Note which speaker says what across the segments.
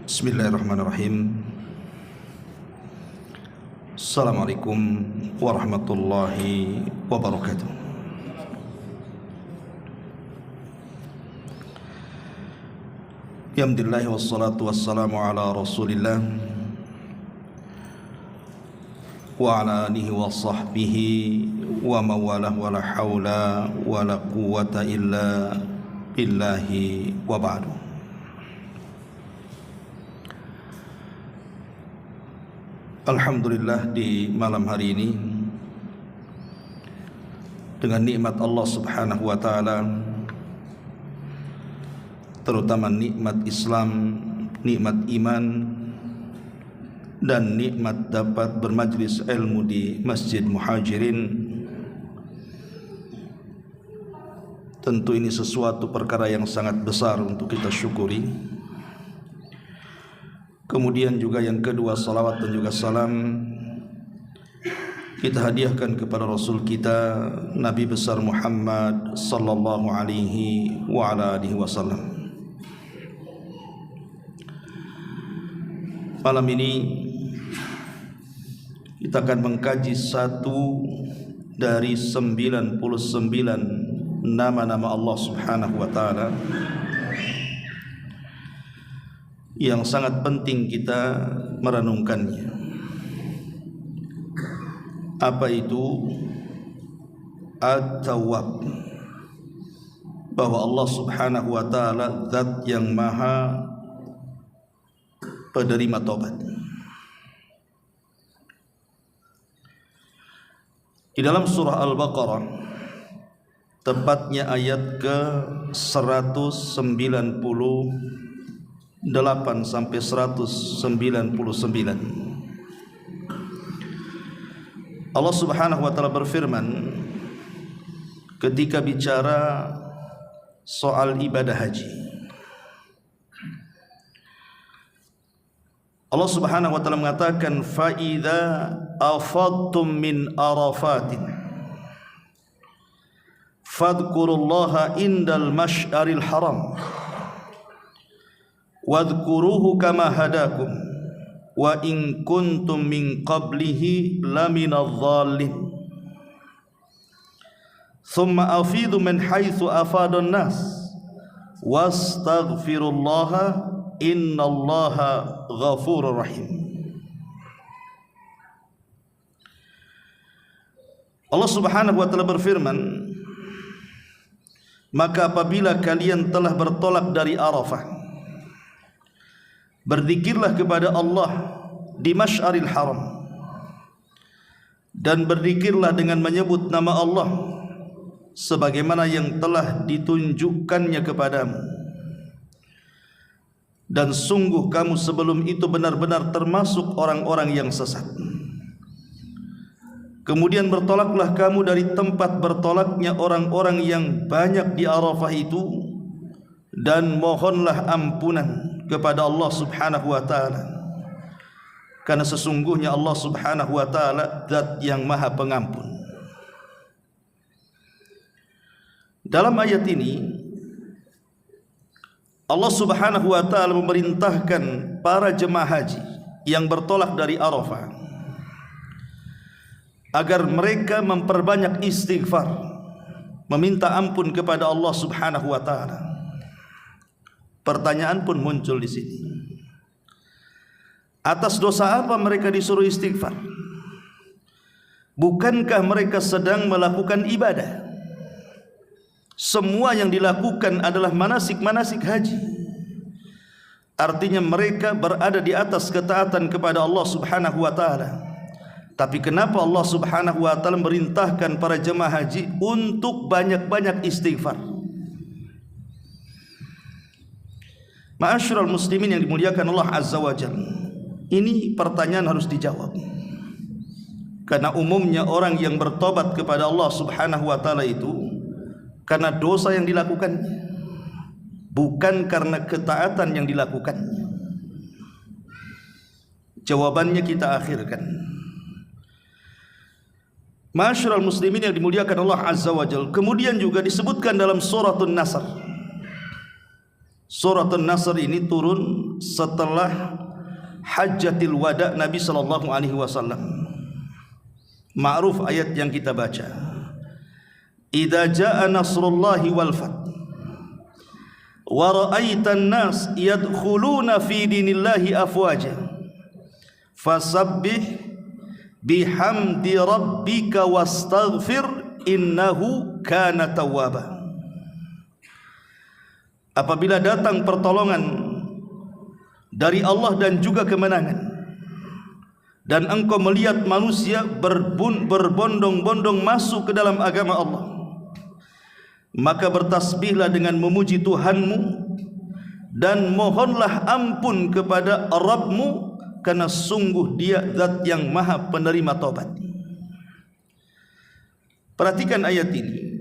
Speaker 1: Bismillahirrahmanirrahim. Assalamualaikum warahmatullahi wabarakatuh. Alhamdulillah wassalatu wassalamu ala Rasulillah wa ala alihi wa sahbihi wa mawalah wa la hawla wa la quwwata illa billahi wa ba'du. Alhamdulillah, di malam hari ini dengan nikmat Allah Subhanahu wa taala, terutama nikmat Islam, nikmat iman, dan nikmat dapat bermajlis ilmu di Masjid Muhajirin, tentu ini sesuatu perkara yang sangat besar untuk kita syukuri. Kemudian juga yang kedua, salawat dan juga salam kita hadiahkan kepada Rasul kita Nabi besar Muhammad sallallahu alaihi wa ala alihi wasallam. Malam ini kita akan mengkaji satu dari 99 nama-nama Allah Subhanahu wa taala yang sangat penting kita merenungkannya. Apa itu? At-Tawwab, bahwa Allah Subhanahu wa taala zat yang maha penerima taubat. Di dalam surah Al-Baqarah, tepatnya ayat ke 198 sampai 199, Allah Subhanahu wa taala berfirman ketika bicara soal ibadah haji. Allah Subhanahu wa taala mengatakan, fa idza afadtum min arafatin fadhkurullaha indal masy'aril haram wadhkuruhu kama hadakum wa in kuntum min qablihi laminadh dhalin thumma afidu min haitsu afadun nas wastaghfirullaha innallaha ghafurur rahim. Allah Subhanahu wa taala berfirman, maka apabila kalian telah bertolak dari Arafah, berzikirlah kepada Allah di Masy'aril Haram, dan berzikirlah dengan menyebut nama Allah sebagaimana yang telah ditunjukkannya kepadamu, dan sungguh kamu sebelum itu benar-benar termasuk orang-orang yang sesat. Kemudian bertolaklah kamu dari tempat bertolaknya orang-orang yang banyak di Arafah itu, dan mohonlah ampunan kepada Allah Subhanahu wa taala, karena sesungguhnya Allah Subhanahu wa taala zat yang maha pengampun. Dalam ayat ini Allah Subhanahu wa taala memerintahkan para jemaah haji yang bertolak dari Arafah agar mereka memperbanyak istighfar, meminta ampun kepada Allah Subhanahu wa taala. Pertanyaan pun muncul di sini. Atas dosa apa mereka disuruh istighfar? Bukankah mereka sedang melakukan ibadah? Semua yang dilakukan adalah manasik-manasik haji. Artinya mereka berada di atas ketaatan kepada Allah Subhanahu wa taala. Tapi kenapa Allah Subhanahu wa taala merintahkan para jemaah haji untuk banyak-banyak istighfar? Ma'asyiral muslimin yang dimuliakan Allah Azza wa Jalla, ini pertanyaan harus dijawab. Karena umumnya orang yang bertobat kepada Allah Subhanahu wa taala itu karena dosa yang dilakukannya, bukan karena ketaatan yang dilakukannya. Jawabannya kita akhirkan. Ma'asyiral muslimin yang dimuliakan Allah Azza wa Jalla, kemudian juga disebutkan dalam Suratun Nasr. Suratun Nasr ini turun setelah Hajjatil Wada Nabi sallallahu alaihi wasallam. Ma'ruf ayat yang kita baca. Idza jaa nasrullahi wal fath wa ra'aitan nas yadkhuluna fi dinillahi afwaja fasabbih bihamdi rabbika wastaghfir innahu kana tawwaba. Apabila datang pertolongan dari Allah dan juga kemenangan, dan engkau melihat manusia berbondong-bondong masuk ke dalam agama Allah, maka bertasbihlah dengan memuji Tuhanmu dan mohonlah ampun kepada Rabbmu, karena sungguh Dia zat yang maha penerima taubat. Perhatikan ayat ini.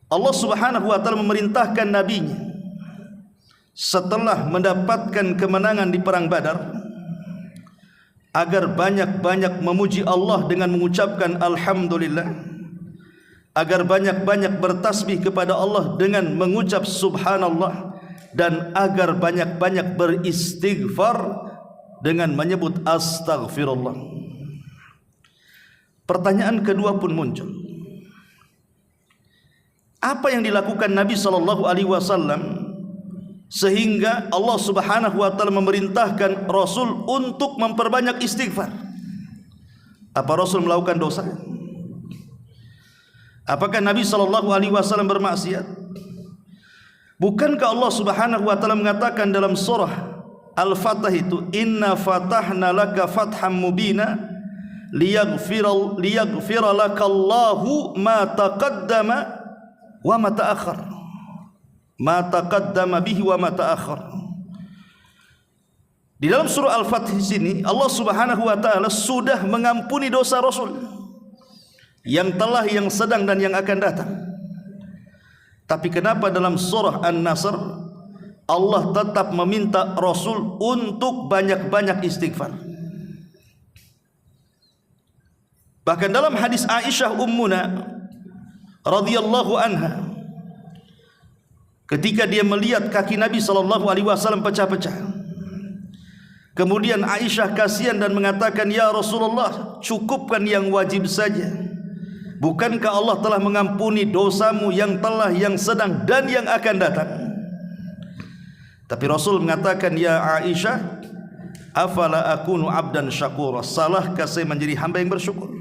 Speaker 1: Allah Subhanahu wa taala memerintahkan nabinya setelah mendapatkan kemenangan di perang Badar agar banyak-banyak memuji Allah dengan mengucapkan alhamdulillah, agar banyak-banyak bertasbih kepada Allah dengan mengucap subhanallah, dan agar banyak-banyak beristighfar dengan menyebut astaghfirullah. Pertanyaan kedua pun muncul. Apa yang dilakukan Nabi sallallahu alaihi wasallam sehingga Allah Subhanahu wa taala memerintahkan Rasul untuk memperbanyak istighfar? Apa Rasul melakukan dosa? Apakah Nabi sallallahu alaihi wasallam bermaksiat? Bukankah Allah Subhanahu wa taala mengatakan dalam surah Al-Fatah itu, inna fatahna laka fatham mubina liyaghfira lakallahu ma taqaddama wa ma ta'akhkhar, ma taqaddama bihi wa ma ta'akhkhar. Di dalam surah Al-Fath sini Allah Subhanahu wa taala sudah mengampuni dosa Rasul yang telah, yang sedang dan yang akan datang. Tapi kenapa dalam surah An-Nasr Allah tetap meminta Rasul untuk banyak-banyak istighfar? Bahkan dalam hadis Aisyah ummuna radhiyallahu anha, ketika dia melihat kaki Nabi sallallahu alaihi wasallam pecah-pecah, kemudian Aisyah kasihan dan mengatakan, ya Rasulullah, cukupkan yang wajib saja. Bukankah Allah telah mengampuni dosamu yang telah, yang sedang dan yang akan datang? Tapi Rasul mengatakan, ya Aisyah, afala akunu abdan syakura, salahkah saya menjadi hamba yang bersyukur?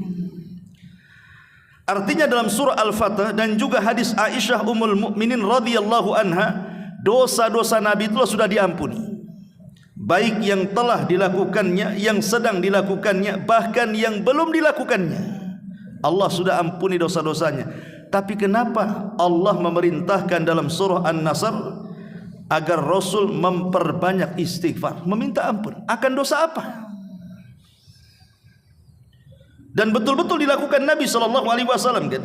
Speaker 1: Artinya dalam surah Al-Fatah dan juga hadis Aisyah ummul mukminin radhiyallahu anha, dosa-dosa Nabi itu sudah diampuni, baik yang telah dilakukannya, yang sedang dilakukannya, bahkan yang belum dilakukannya. Allah sudah ampuni dosa-dosanya. Tapi kenapa Allah memerintahkan dalam surah An-Nasr agar Rasul memperbanyak istighfar, meminta ampun akan dosa apa? Dan betul-betul dilakukan Nabi sallallahu alaihi wasallam kan?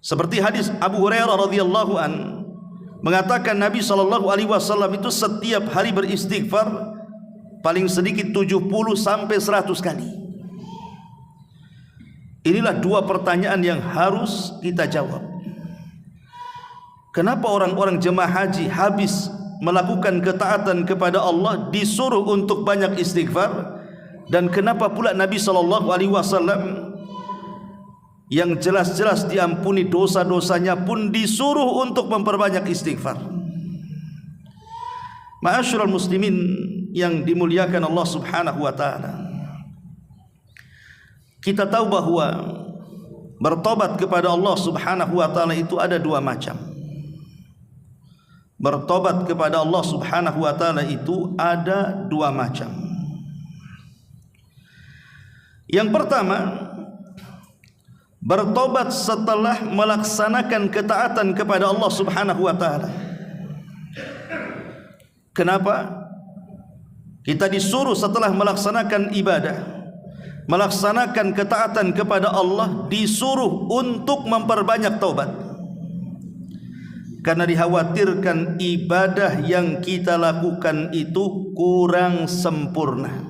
Speaker 1: Seperti hadis Abu Hurairah radhiyallahu an mengatakan Nabi sallallahu alaihi wasallam itu setiap hari beristighfar paling sedikit 70 sampai 100 kali. Inilah dua pertanyaan yang harus kita jawab. Kenapa orang-orang jemaah haji habis melakukan ketaatan kepada Allah disuruh untuk banyak istighfar, dan kenapa pula Nabi sallallahu alaihi wasallam yang jelas-jelas diampuni dosa-dosanya pun disuruh untuk memperbanyak istighfar? Ma'asyiral muslimin yang dimuliakan Allah Subhanahu wa taala, kita tahu bahwa bertobat kepada Allah Subhanahu wa taala itu ada dua macam. Bertobat kepada Allah Subhanahu wa taala itu ada dua macam. Yang pertama, bertobat setelah melaksanakan ketaatan kepada Allah Subhanahu wa taala. Kenapa? Kita disuruh setelah melaksanakan ibadah, melaksanakan ketaatan kepada Allah, disuruh untuk memperbanyak taubat. Karena dikhawatirkan ibadah yang kita lakukan itu kurang sempurna.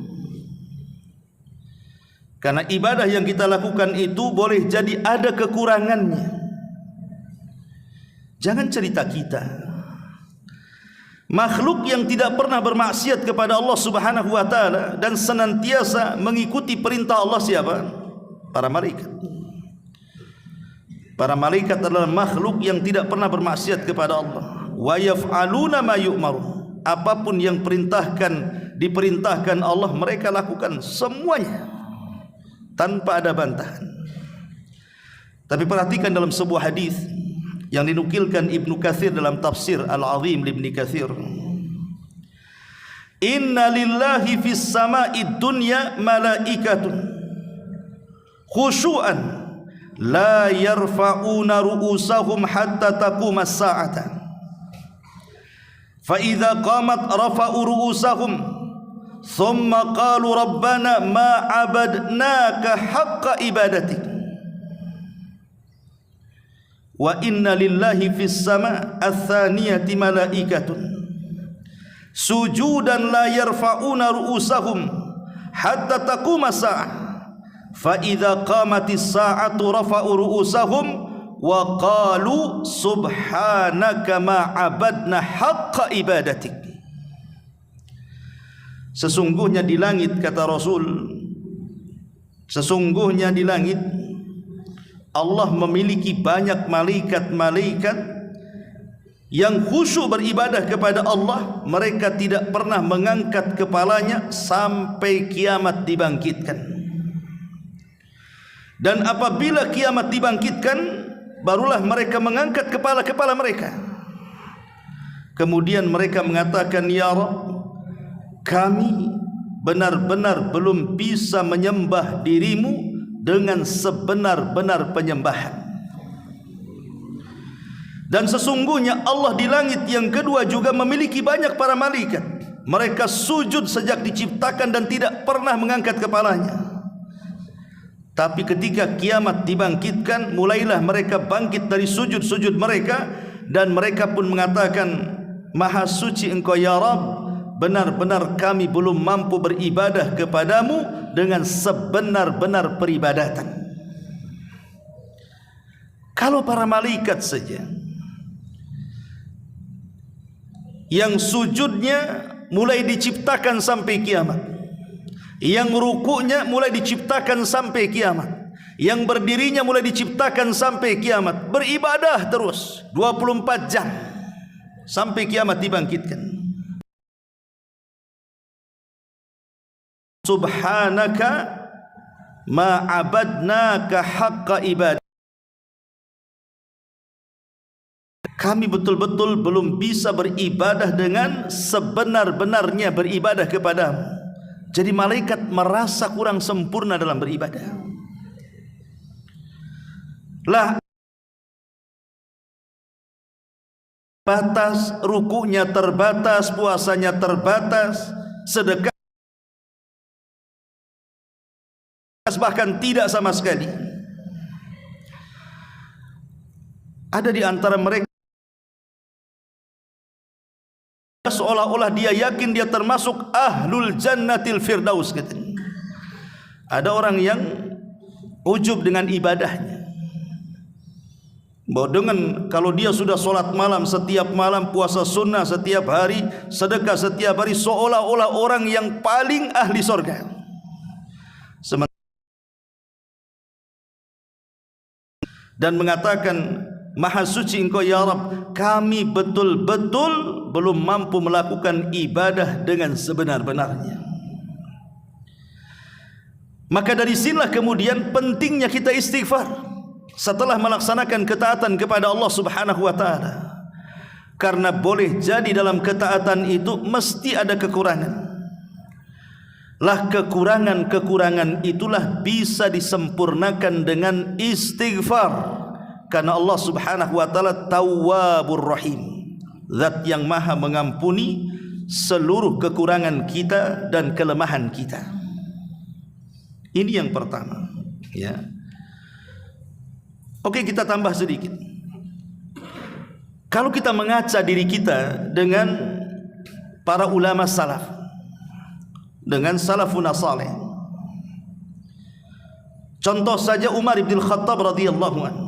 Speaker 1: Karena ibadah yang kita lakukan itu boleh jadi ada kekurangannya. Jangan cerita kita makhluk yang tidak pernah bermaksiat kepada Allah Subhanahu wa taala dan senantiasa mengikuti perintah Allah siapa? Para malaikat. Para malaikat adalah makhluk yang tidak pernah bermaksiat kepada Allah. Wa yaf'aluna ma yu'maru. Apapun yang diperintahkan Allah, mereka lakukan semuanya tanpa ada bantahan. Tapi perhatikan dalam sebuah hadis yang dinukilkan Ibnu Katsir dalam tafsir Al-Azim Ibnu Katsir, inna lillahi fis sama'id dunya malaikatun khusyu'an la yarfa'una ru'usahum hatta taquma as-sa'ata fa idza qamat rafa'u ru'usahum thumma qalu rabbana ma 'abadnaka haqqa ibadatik. Wa inna lillahi fis sama' ats-tsaniyati malaikatun sujudan la yarfa'una ru'usahum hatta taquma as-sa'ah fa idza qamatis sa'atu rafa'u ru'usahum wa qalu subhanaka ma 'abadna haqqa ibadatik. Sesungguhnya di langit, kata Rasul, sesungguhnya di langit Allah memiliki banyak malaikat-malaikat yang khusyuk beribadah kepada Allah. Mereka tidak pernah mengangkat kepalanya sampai kiamat dibangkitkan. Dan apabila kiamat dibangkitkan, barulah mereka mengangkat kepala-kepala mereka. Kemudian mereka mengatakan, ya Rabb, kami benar-benar belum bisa menyembah dirimu dengan sebenar-benar penyembahan. Dan sesungguhnya Allah di langit yang kedua juga memiliki banyak para malaikat. Mereka sujud sejak diciptakan dan tidak pernah mengangkat kepalanya. Tapi ketika kiamat dibangkitkan, mulailah mereka bangkit dari sujud-sujud mereka, dan mereka pun mengatakan, Maha suci Engkau ya Rabb, benar-benar kami belum mampu beribadah kepadamu dengan sebenar-benar peribadatan. Kalau para malaikat saja yang sujudnya mulai diciptakan sampai kiamat, yang rukuknya mulai diciptakan sampai kiamat, yang berdirinya mulai diciptakan sampai kiamat, beribadah terus 24 jam sampai kiamat dibangkitkan. Subhanaka ma abadnaka haqqa ibadah. Kami betul-betul belum bisa beribadah dengan sebenar-benarnya beribadah kepadamu. Jadi malaikat merasa kurang sempurna dalam beribadah. Lah batas, rukuknya terbatas, puasanya terbatas, sedekah bahkan tidak sama sekali. Ada di antara mereka seolah-olah dia yakin dia termasuk ahlul jannatil firdaus, katanya. Ada orang yang ujub dengan ibadahnya, bahwa dengan kalau dia sudah sholat malam setiap malam, puasa sunnah setiap hari, sedekah setiap hari, seolah-olah orang yang paling ahli surga. Dan mengatakan, Maha suci Engkau ya Rabb, kami betul-betul belum mampu melakukan ibadah dengan sebenar-benarnya. Maka dari sinilah kemudian pentingnya kita istighfar setelah melaksanakan ketaatan kepada Allah Subhanahu wa taala. Karena boleh jadi dalam ketaatan itu mesti ada kekurangan. Lah kekurangan-kekurangan itulah bisa disempurnakan dengan istighfar. Karena Allah Subhanahu wa taala Tawwabur Rahim, Zat yang Maha mengampuni seluruh kekurangan kita dan kelemahan kita. Ini yang pertama, ya. Oke, kita tambah sedikit. Kalau kita mengaca diri kita dengan para ulama salaf, dengan salafun saleh. Contoh saja Umar bin Khattab radhiyallahu anhu,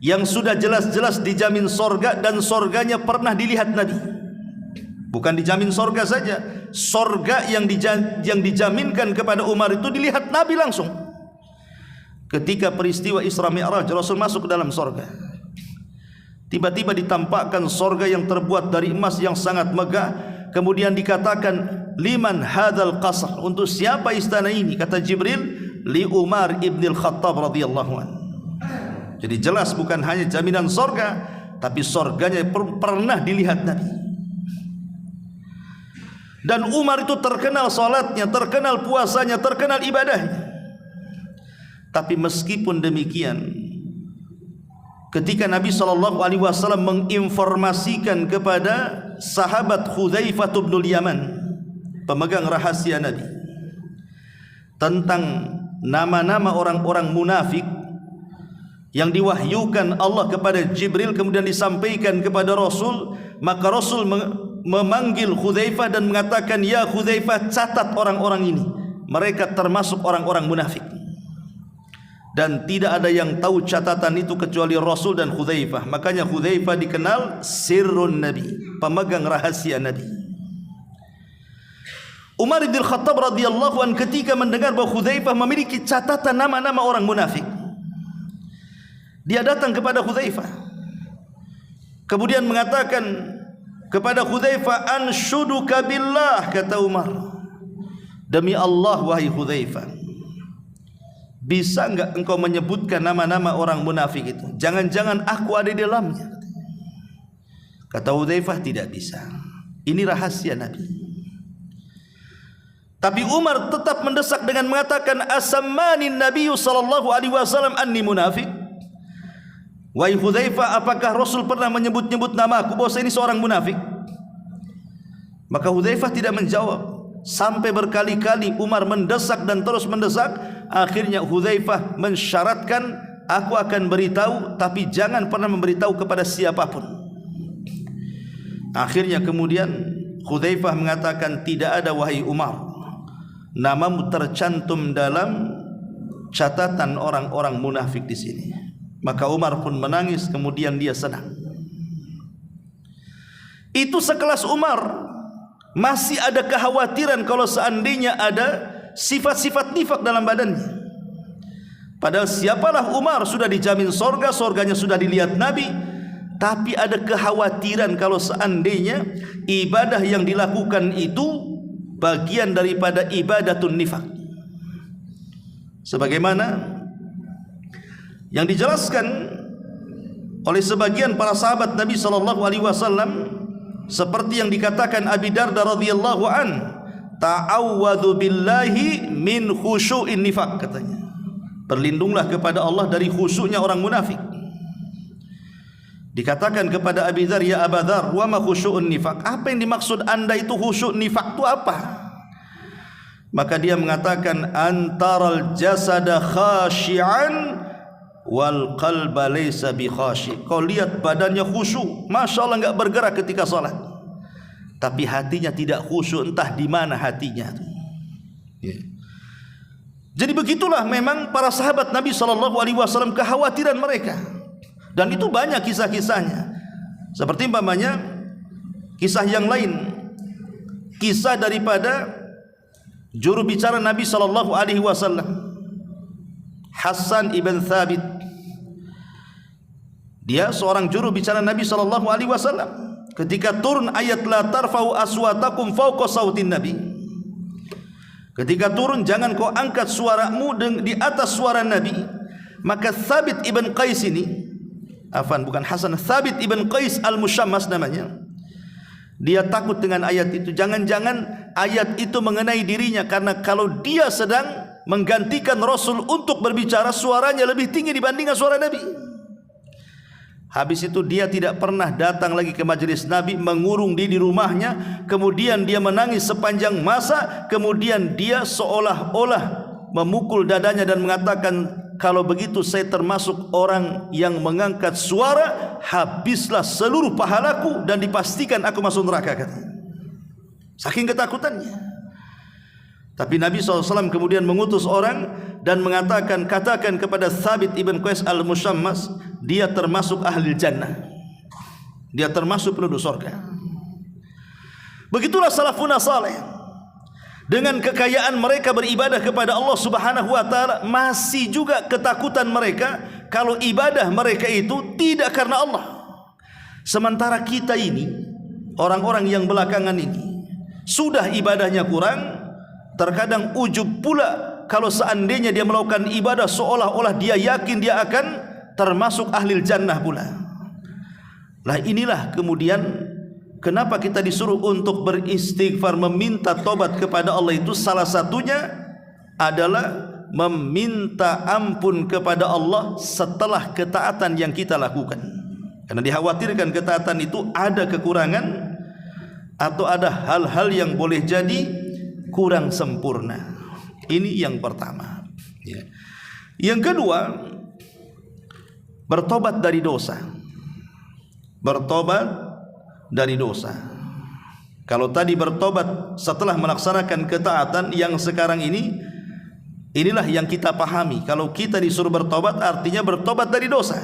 Speaker 1: yang sudah jelas-jelas dijamin sorga dan sorganya pernah dilihat Nabi. Bukan dijamin sorga saja, sorga yang dijaminkan kepada Umar itu dilihat Nabi langsung. Ketika peristiwa Isra Mi'raj, Rasul masuk ke dalam sorga. Tiba-tiba ditampakkan sorga yang terbuat dari emas yang sangat megah. Kemudian dikatakan, liman hadzal qasr, untuk siapa istana ini? Kata Jibril, li Umar ibnil Khattab radhiyallahu anhu. Jadi jelas bukan hanya jaminan sorga, tapi sorganya pernah dilihat Nabi. Dan Umar itu terkenal salatnya, terkenal puasanya, terkenal ibadahnya. Tapi meskipun demikian, ketika Nabi SAW menginformasikan kepada sahabat Hudzaifah bin Yaman, pemegang rahasia Nabi, tentang nama-nama orang-orang munafik yang diwahyukan Allah kepada Jibril kemudian disampaikan kepada Rasul, maka Rasul memanggil Hudzaifah dan mengatakan, ya Hudzaifah, catat orang-orang ini, mereka termasuk orang-orang munafik. Dan tidak ada yang tahu catatan itu kecuali Rasul dan Hudzaifah. Makanya Hudzaifah dikenal sirrun Nabi, pemegang rahasia Nabi. Umar bin Khattab radhiyallahu anhu ketika mendengar bahwa Hudzaifah memiliki catatan nama-nama orang munafik, dia datang kepada Hudzaifah, kemudian mengatakan kepada Hudzaifah, anshuduka billah, kata Umar, demi Allah wahai Hudzaifah, bisa enggak engkau menyebutkan nama-nama orang munafik itu? Jangan-jangan aku ada di dalamnya. Kata Hudzaifah, tidak bisa. Ini rahasia Nabi. Tapi Umar tetap mendesak dengan mengatakan, asammani Nabiyyu sallallahu alaihi wasallam anni munafik. Wahai Hudzaifah, apakah Rasul pernah menyebut-nyebut nama aku bahwa saya ini seorang munafik? Maka Hudzaifah tidak menjawab. Sampai berkali-kali Umar mendesak dan terus mendesak. Akhirnya Hudzaifah mensyaratkan, aku akan beritahu, tapi jangan pernah memberitahu kepada siapapun. Akhirnya kemudian Hudzaifah mengatakan, tidak ada wahai Umar, namamu tercantum dalam catatan orang-orang munafik di sini. Maka Umar pun menangis, kemudian dia senang. Itu sekelas Umar masih ada kekhawatiran kalau seandainya ada sifat-sifat nifak dalam badannya. Padahal siapalah Umar, sudah dijamin sorga, sorganya sudah dilihat Nabi. Tapi ada kekhawatiran kalau seandainya ibadah yang dilakukan itu bagian daripada ibadatun nifak. Sebagaimana yang dijelaskan oleh sebagian para sahabat Nabi SAW, seperti yang dikatakan Abi Darda radhiyallahu an, ta'awwadhu billahi min khusyu'in nifaq, katanya, berlindunglah kepada Allah dari khusyuknya orang munafik. Dikatakan kepada Abi Dzar, ya Aba Dzar, wa ma khusyu'un nifaq, apa yang dimaksud anda itu khusyuk nifaq itu apa? Maka dia mengatakan, antaral jasada khashi'an wal qalba laysa bi khashi'. Kau lihat badannya khusyuk, Masya Allah, enggak bergerak ketika salat, tapi hatinya tidak khusyuk, entah di mana hatinya. Jadi begitulah memang para sahabat Nabi SAW, kekhawatiran mereka. Dan itu banyak kisah-kisahnya. Seperti umpamanya kisah yang lain, kisah daripada juru bicara Nabi SAW, Hasan ibn Thabit. Dia seorang juru bicara Nabi SAW. Ketika turun ayat la tarfa'u aswatakum fawqa sautin Nabi, ketika turun, jangan kau angkat suaramu di atas suara Nabi, maka Thabit ibn Qais ini, bukan Hasan, Thabit ibn Qais al-Mushammas namanya, dia takut dengan ayat itu. Jangan-jangan ayat itu mengenai dirinya, karena kalau dia sedang menggantikan Rasul untuk berbicara, suaranya lebih tinggi dibandingkan suara Nabi. Habis itu dia tidak pernah datang lagi ke majelis Nabi, mengurung diri di rumahnya, kemudian dia menangis sepanjang masa, kemudian dia seolah-olah memukul dadanya dan mengatakan, kalau begitu saya termasuk orang yang mengangkat suara, habislah seluruh pahalaku dan dipastikan aku masuk neraka, katanya. Saking ketakutannya. Tapi Nabi SAW kemudian mengutus orang dan mengatakan, katakan kepada Thabit ibn Qais al-Mushammas, dia termasuk ahli jannah, dia termasuk penduduk surga. Begitulah salafun saleh. Dengan kekayaan mereka beribadah kepada Allah Subhanahu wa taala, masih juga ketakutan mereka kalau ibadah mereka itu tidak karena Allah. Sementara kita ini, orang-orang yang belakangan ini, sudah ibadahnya kurang, terkadang ujub pula kalau seandainya dia melakukan ibadah seolah-olah dia yakin dia akan termasuk ahlil jannah pula. Lah inilah kemudian kenapa kita disuruh untuk beristighfar, meminta tobat kepada Allah, itu salah satunya adalah meminta ampun kepada Allah setelah ketaatan yang kita lakukan. Karena dikhawatirkan ketaatan itu ada kekurangan atau ada hal-hal yang boleh jadi kurang sempurna. Ini yang pertama. Yang kedua, bertobat dari dosa. Bertobat dari dosa. Kalau tadi bertobat setelah melaksanakan ketaatan, yang sekarang ini, inilah yang kita pahami. Kalau kita disuruh bertobat, artinya bertobat dari dosa.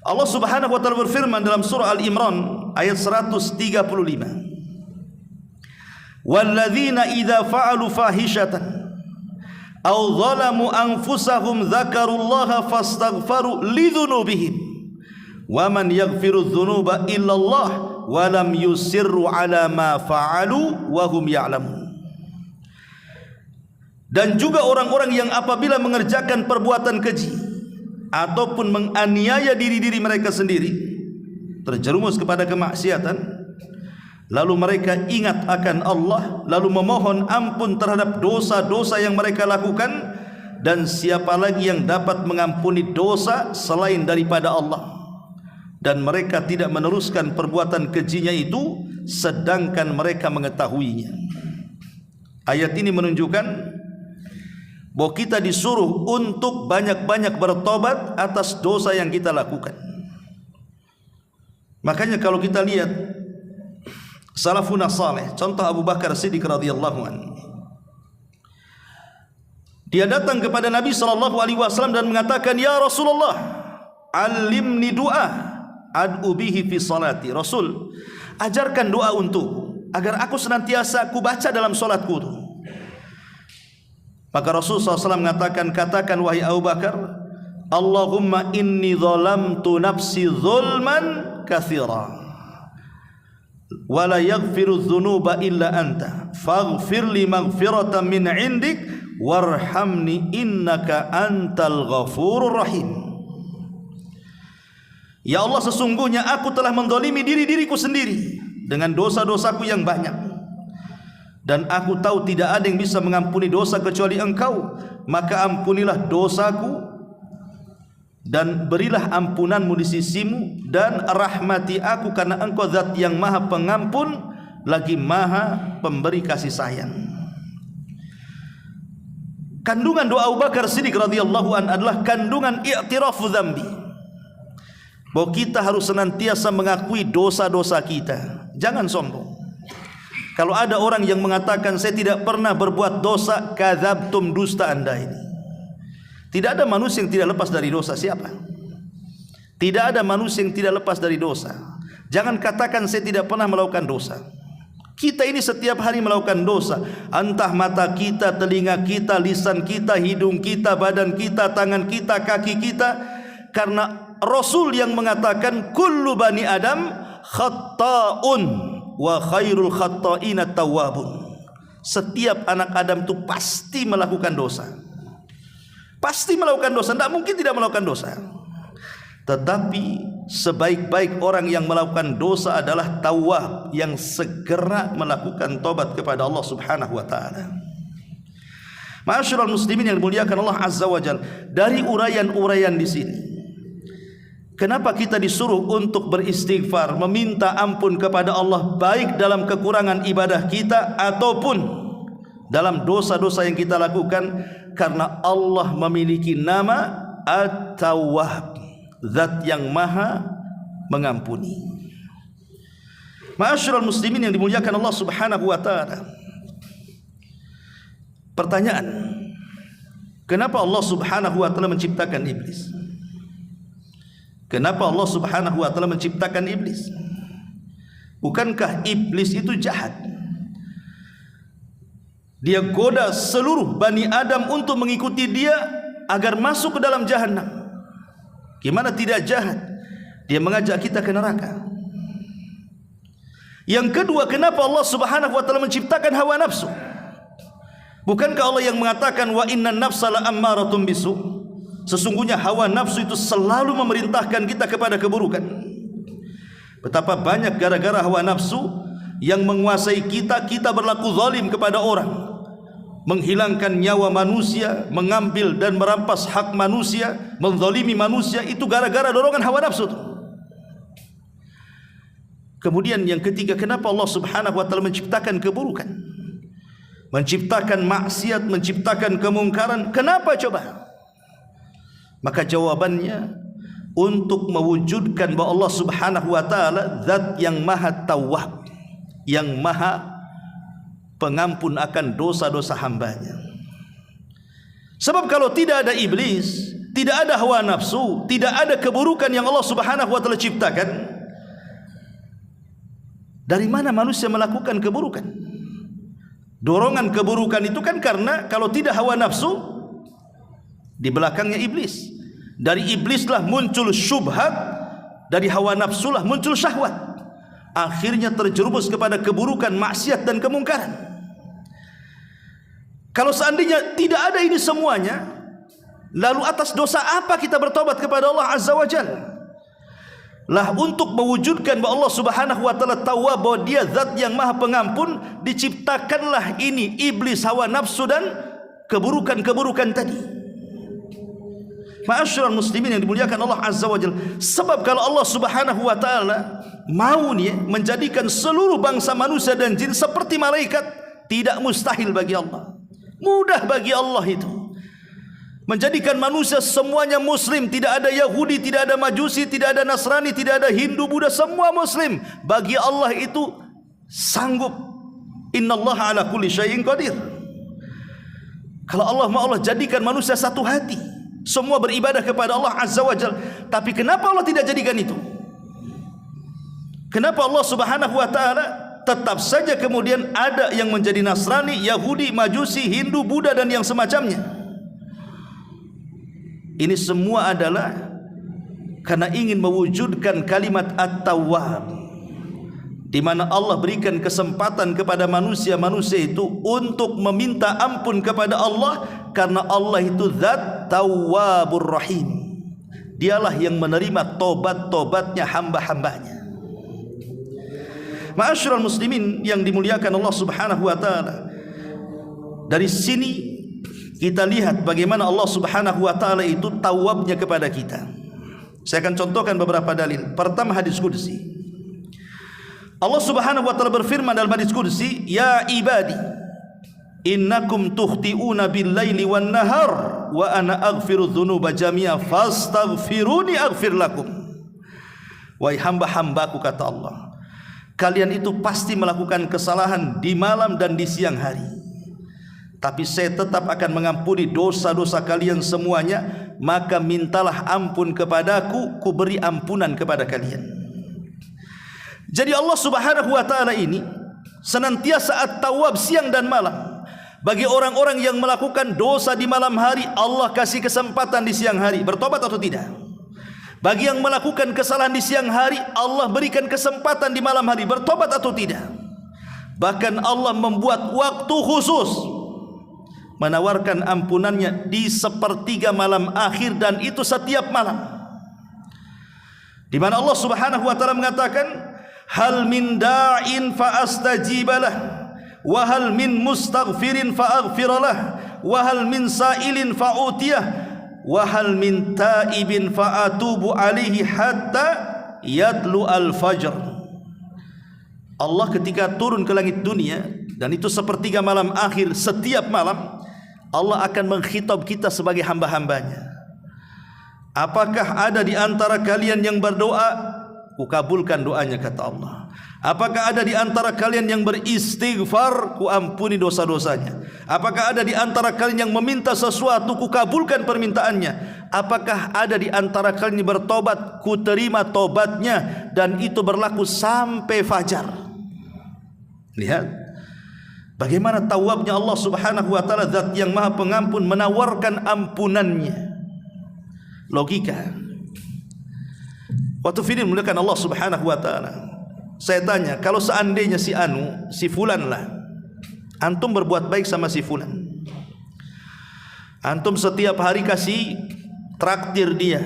Speaker 1: Allah Subhanahu wa taala berfirman dalam surah Al-Imran ayat 135. Walladzina idza fa'alu fahishatan aw zalamu anfusahum dzakarullaha fastaghfaru lidzunubihim wa man yaghfiru dzunuba illallah wa lam yusirru ala ma fa'alu wa hum ya'lamun. Dan juga orang-orang yang apabila mengerjakan perbuatan keji ataupun menganiaya diri-diri mereka sendiri, terjerumus kepada kemaksiatan, lalu mereka ingat akan Allah, lalu memohon ampun terhadap dosa-dosa yang mereka lakukan, dan siapa lagi yang dapat mengampuni dosa selain daripada Allah, dan mereka tidak meneruskan perbuatan kejinya itu sedangkan mereka mengetahuinya. Ayat ini menunjukkan bahwa kita disuruh untuk banyak-banyak bertobat atas dosa yang kita lakukan. Makanya kalau kita lihat salafun saleh, contoh Abu Bakar Siddiq radhiyallahu anhu, dia datang kepada Nabi SAW dan mengatakan, ya Rasulullah, alimni doa ad'u bihi fi salati. Rasul, ajarkan doa untukku agar aku senantiasa aku baca dalam solatku. Maka Rasul SAW mengatakan, katakan wahai Abu Bakar, Allahumma inni zalamtu nafsi zulman katsira wa la yaghfiru dzunuba illa anta faghfir li maghfiratan min indik warhamni innaka antal ghafurur rahim. Ya Allah, sesungguhnya aku telah menzalimi diriku sendiri dengan dosa-dosaku yang banyak, dan aku tahu tidak ada yang bisa mengampuni dosa kecuali Engkau. Maka ampunilah dosaku dan berilah ampunanmu di sisimu, dan rahmati aku karena Engkau zat yang maha pengampun lagi maha pemberi kasih sayang. Kandungan doa Abu Bakar Siddiq radhiyallahu an adalah kandungan i'tirafu dzambi, bahwa kita harus senantiasa mengakui dosa-dosa kita. Jangan sombong. Kalau ada orang yang mengatakan saya tidak pernah berbuat dosa, kadzabtum, dusta Anda ini. Tidak ada manusia yang tidak lepas dari dosa. Siapa? Tidak ada manusia yang tidak lepas dari dosa. Jangan katakan saya tidak pernah melakukan dosa. Kita ini setiap hari melakukan dosa. Entah mata kita, telinga kita, lisan kita, hidung kita, badan kita, tangan kita, kaki kita. Karena Rasul yang mengatakan kullu bani Adam khatta'un wa khairul khatta'ina tawwabun. Setiap anak Adam itu pasti melakukan dosa. Pasti melakukan dosa, tidak mungkin tidak melakukan dosa. Tetapi sebaik-baik orang yang melakukan dosa adalah tawwab, yang segera melakukan tobat kepada Allah Subhanahu wa taala. Ma'asyiral muslimin yang dimuliakan Allah Azza wa Jalla, dari uraian-uraian di sini, kenapa kita disuruh untuk beristighfar, meminta ampun kepada Allah, baik dalam kekurangan ibadah kita ataupun dalam dosa-dosa yang kita lakukan? Karena Allah memiliki nama At-Tawwab, zat yang maha mengampuni. Ma'asyiral muslimin yang dimuliakan Allah Subhanahu wa taala, pertanyaan, kenapa Allah Subhanahu wa taala menciptakan iblis? Kenapa Allah Subhanahu wa taala menciptakan iblis? Bukankah iblis itu jahat? Dia goda seluruh Bani Adam untuk mengikuti dia agar masuk ke dalam jahanam. Gimana tidak jahat? Dia mengajak kita ke neraka. Yang kedua, kenapa Allah Subhanahu wa taala menciptakan hawa nafsu? Bukankah Allah yang mengatakan wa innan nafsa la ammaratun bisu? Sesungguhnya hawa nafsu itu selalu memerintahkan kita kepada keburukan. Betapa banyak gara-gara hawa nafsu yang menguasai kita, kita berlaku zalim kepada orang, menghilangkan nyawa manusia, mengambil dan merampas hak manusia, menzalimi manusia, itu gara-gara dorongan hawa nafsu itu. Kemudian yang ketiga, kenapa Allah Subhanahu wa taala menciptakan keburukan? Menciptakan maksiat, menciptakan kemungkaran. Kenapa coba? Maka jawabannya untuk mewujudkan bahwa Allah Subhanahu wa taala zat yang maha tawwab, yang maha pengampun akan dosa-dosa hambanya. Sebab kalau tidak ada iblis, tidak ada hawa nafsu, tidak ada keburukan yang Allah Subhanahu wa taala ciptakan, dari mana manusia melakukan keburukan? Dorongan keburukan itu kan karena kalau tidak hawa nafsu, di belakangnya iblis. Dari iblislah muncul syubhat, dari hawa nafsulah muncul syahwat. Akhirnya terjerumus kepada keburukan, maksiat dan kemungkaran. Kalau seandainya tidak ada ini semuanya, lalu atas dosa apa kita bertobat kepada Allah Azza wa Jalla? Lah untuk mewujudkan bahwa Allah Subhanahu wa taala tawwab, bahwa dia zat yang maha pengampun, diciptakanlah ini iblis, hawa nafsu dan keburukan-keburukan tadi. Ma'asyiral muslimin yang dimuliakan Allah Azza wa Jalla. Sebab kalau Allah Subhanahu wa taala mau nih menjadikan seluruh bangsa manusia dan jin seperti malaikat, tidak mustahil bagi Allah. Mudah bagi Allah itu. Menjadikan manusia semuanya muslim, tidak ada Yahudi, tidak ada Majusi, tidak ada Nasrani, tidak ada Hindu, Buddha, semua muslim. Bagi Allah itu sanggup. Innallaha ala kulli syai'in qadir. Kalau Allah mau, Allah jadikan manusia satu hati, semua beribadah kepada Allah Azza wa Jalla. Tapi kenapa Allah tidak jadikan itu? Kenapa Allah Subhanahu wa taala tetap saja kemudian ada yang menjadi Nasrani, Yahudi, Majusi, Hindu, Buddha dan yang semacamnya? Ini semua adalah karena ingin mewujudkan kalimat At-Tawwab, di mana Allah berikan kesempatan kepada manusia-manusia itu untuk meminta ampun kepada Allah, karena Allah itu zat Tawwabur Rahim. Dialah yang menerima tobat-tobatnya hamba-hambanya. Ma'asyiral muslimin yang dimuliakan Allah Subhanahu wa taala, dari sini kita lihat bagaimana Allah Subhanahu wa taala itu tawabnya kepada kita. Saya akan contohkan beberapa dalil. Pertama, hadis qudsi. Allah Subhanahu wa taala berfirman dalam hadis qudsi, "Ya ibadi, innakum tukhti'una bil-laili wan-nahar wa ana aghfiru dzunuba jami'a fastaghfiruni aghfir lakum." Wahai hamba-hambaku, kata Allah, kalian itu pasti melakukan kesalahan di malam dan di siang hari, tapi saya tetap akan mengampuni dosa-dosa kalian semuanya. Maka mintalah ampun kepadaku, ku beri ampunan kepada kalian. Jadi Allah Subhanahu wa taala ini senantiasa at-tawwab siang dan malam. Bagi orang-orang yang melakukan dosa di malam hari, Allah kasih kesempatan di siang hari, bertobat atau tidak. Bagi yang melakukan kesalahan di siang hari, Allah berikan kesempatan di malam hari, bertobat atau tidak. Bahkan Allah membuat waktu khusus menawarkan ampunannya di sepertiga malam akhir, dan itu setiap malam, di mana Allah Subhanahu wa taala mengatakan, hal min da'in fa astajibalah wa hal min mustaghfirin fa aghfiralah wa hal min sa'ilin fa utiyah wa hal min taibin fa atubu alaihi hatta yatlu al-fajr. Allah ketika turun ke langit dunia, dan itu sepertiga malam akhir, setiap malam Allah akan mengkhitab kita sebagai hamba-hambanya. Apakah ada di antara kalian yang berdoa kukabulkan doanya, kata Allah. Apakah ada di antara kalian yang beristighfar, kuampuni dosa-dosanya. Apakah ada di antara kalian yang meminta sesuatu, kukabulkan permintaannya. Apakah ada di antara kalian yang bertobat, kuterima tobatnya, dan itu berlaku sampai fajar. Lihat bagaimana tawabnya Allah subhanahu wa ta'ala, zat yang maha pengampun, menawarkan ampunannya. Logika. Waktu film mulakan Allah subhanahu wa ta'ala, saya tanya, kalau seandainya si Anu, si Fulan lah, antum berbuat baik sama si Fulan, antum setiap hari kasih traktir dia,